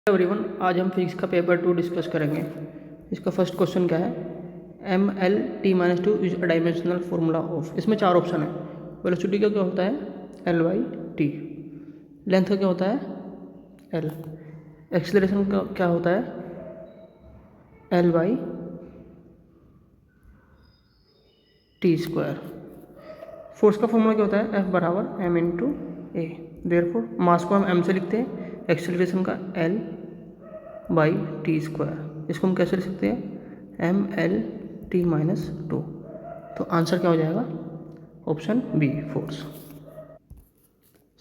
Everyone, आज हम physics का पेपर 2 डिस्कस करेंगे। इसका फर्स्ट क्वेश्चन क्या है? ml(t-2) is a dimensional formula of. इसमें 4 ऑप्शन है। वेलोसिटी का क्या होता है? l/t। लेंथ का क्या होता है? l। एक्सीलरेशन का क्या होता है? l/t²। फोर्स का फॉर्मूला क्या होता है? F बराबर m/a। देयरफॉर मास को हम m से लिखते हैं, एक्सीलरेशन का l/t²। इसको हम कैसे लिख सकते हैं? mlt-2। तो आंसर क्या हो जाएगा? Option B, force.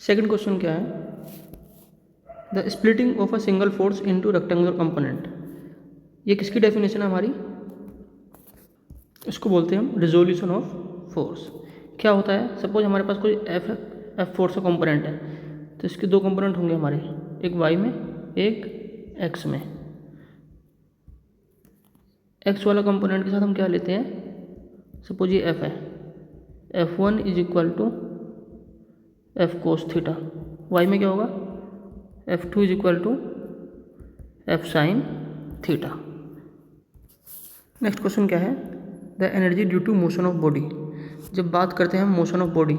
Second question क्या है? The splitting of a single force into rectangular component. ये किसकी डेफिनेशन है हमारी? इसको बोलते हैं हम रिजोल्यूशन ऑफ फोर्स। क्या होता है? सपोज हमारे पास कोई एफ फोर्स का कंपोनेंट है, तो इसके 2 कंपोनेंट होंगे हमारे, एक वाई में, एक एक्स में। एक्स वाला कंपोनेंट के साथ हम क्या लेते हैं? सपोज ये एफ है, F1 is equal to F cos theta. Y में क्या होगा? F2 is equal to F sine theta. Next question क्या है? The energy due to motion of body. जब बात करते हैं हम motion of body,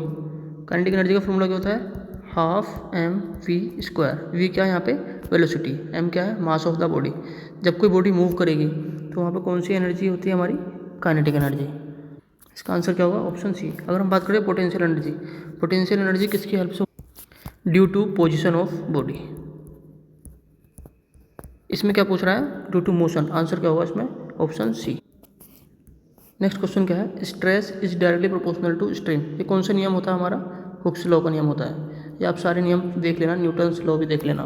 kinetic energy का फॉर्मूला क्या होता है? ½ mv²। वी क्या है यहाँ पे? वेलोसिटी। एम क्या है? Mass of the body. जब कोई बॉडी मूव करेगी तो वहाँ पे कौन सी एनर्जी होती है हमारी? Kinetic energy. इसका आंसर क्या होगा? Option C. अगर हम बात करें पोटेंशियल एनर्जी, पोटेंशियल एनर्जी किसकी हेल्प से? Due to position of body. इसमें क्या पूछ रहा है? Due to motion. आंसर क्या होगा इसमें? Option C. नेक्स्ट क्वेश्चन क्या है? Stress is directly proportional to strain. ये कौन सा नियम होता है हमारा? हुक्स लॉ का नियम होता है। ये आप सारे नियम देख लेना, न्यूटन्स लॉ भी देख लेना।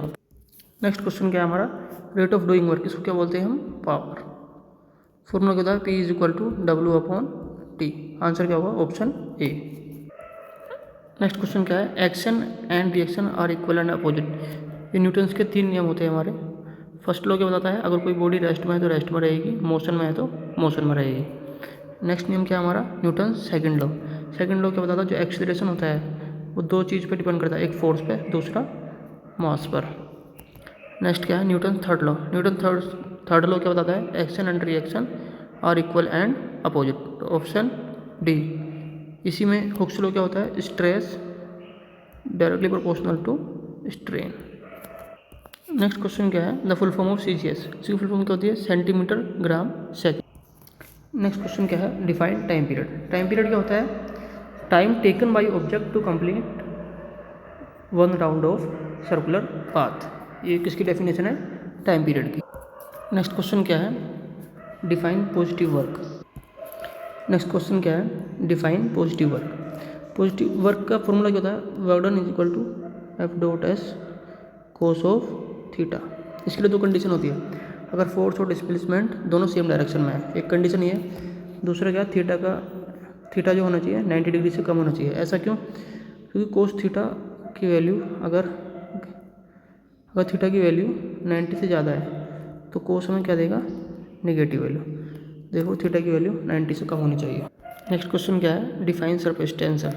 नेक्स्ट क्वेश्चन क्या है हमारा? Rate of doing work. इसको क्या बोलते हैं हम? पावर। फॉर्मूला क्या होता है? P is equal to W/T। Answer क्या होगा? Option A. नेक्स्ट क्वेश्चन क्या है? Action and reaction are equal and opposite. ये न्यूटन्स के 3 नियम होते हैं हमारे। फर्स्ट लॉ क्या बताता है? अगर कोई बॉडी रेस्ट में है तो रेस्ट में रहेगी, मोशन में है तो मोशन में रहेगी। नेक्स्ट नियम क्या हमारा? Newton second law. Second law क्या बताता है? जो एक्सीलरेशन होता है वो 2 चीज़ पे डिपेंड करता है, एक फोर्स पे, दूसरा मास पर। नेक्स्ट क्या है? Newton third law. Newton third law क्या बताता है? Action and reaction are equal and opposite. तो ऑप्शन डी। इसी में हुक्स लॉ क्या होता है? Stress directly proportional to strain. Next question क्या है? The full form of CGS। इसकी फुल फॉर्म क्या होती है? Centimetre gram second. Next question क्या है? Define time period. Time period क्या होता है? Time taken by object to complete 1 round of circular path. ये किसकी डेफिनेशन है? टाइम पीरियड की। नेक्स्ट क्वेश्चन क्या है? Define positive work. Next question क्या है? Define positive work. Positive work का फॉर्मूला क्या होता है? Work done is equal to F.S cos of theta. इसके लिए 2 कंडीशन होती है। अगर फोर्स और डिस्प्लेसमेंट दोनों सेम डायरेक्शन में है, एक कंडीशन ये है। दूसरा क्या? थीटा जो होना चाहिए 90 डिग्री से कम होना चाहिए। ऐसा क्यों? क्योंकि कोस थीटा की वैल्यू अगर थीटा की वैल्यू 90 से ज़्यादा है तो कोस हमें क्या देगा? Negative value. देखो थीटा की वैल्यू 90 से कम होनी चाहिए। नेक्स्ट क्वेश्चन क्या है? Define surface tension.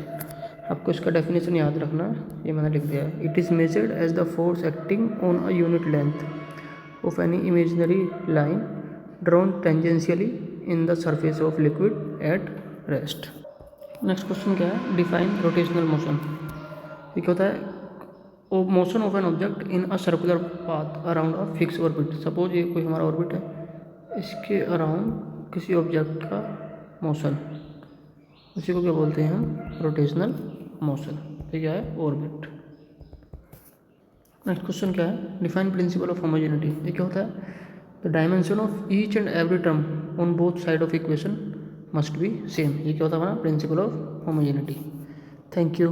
आपको इसका डेफिनेशन याद रखना है, ये मैंने लिख दिया है। It is measured as the force acting on a unit length of any imaginary line drawn tangentially in the surface of liquid at rest. Next question क्या है? Define rotational motion. ये क्या होता है? Motion of an object in a circular path around a fix orbit. Suppose ये कोई हमारा orbit है, इसके अराउंड किसी ऑब्जेक्ट का मोशन, उसी को क्या बोलते हैं हम? Rotational motion. ये क्या है? ऑर्बिट। नेक्स्ट क्वेश्चन क्या है? Define principle of homogeneity. ये क्या होता है? The dimension of each and every term on both side of equation must be same. ये क्या होता है हमारा? Principle of homogeneity. Thank you.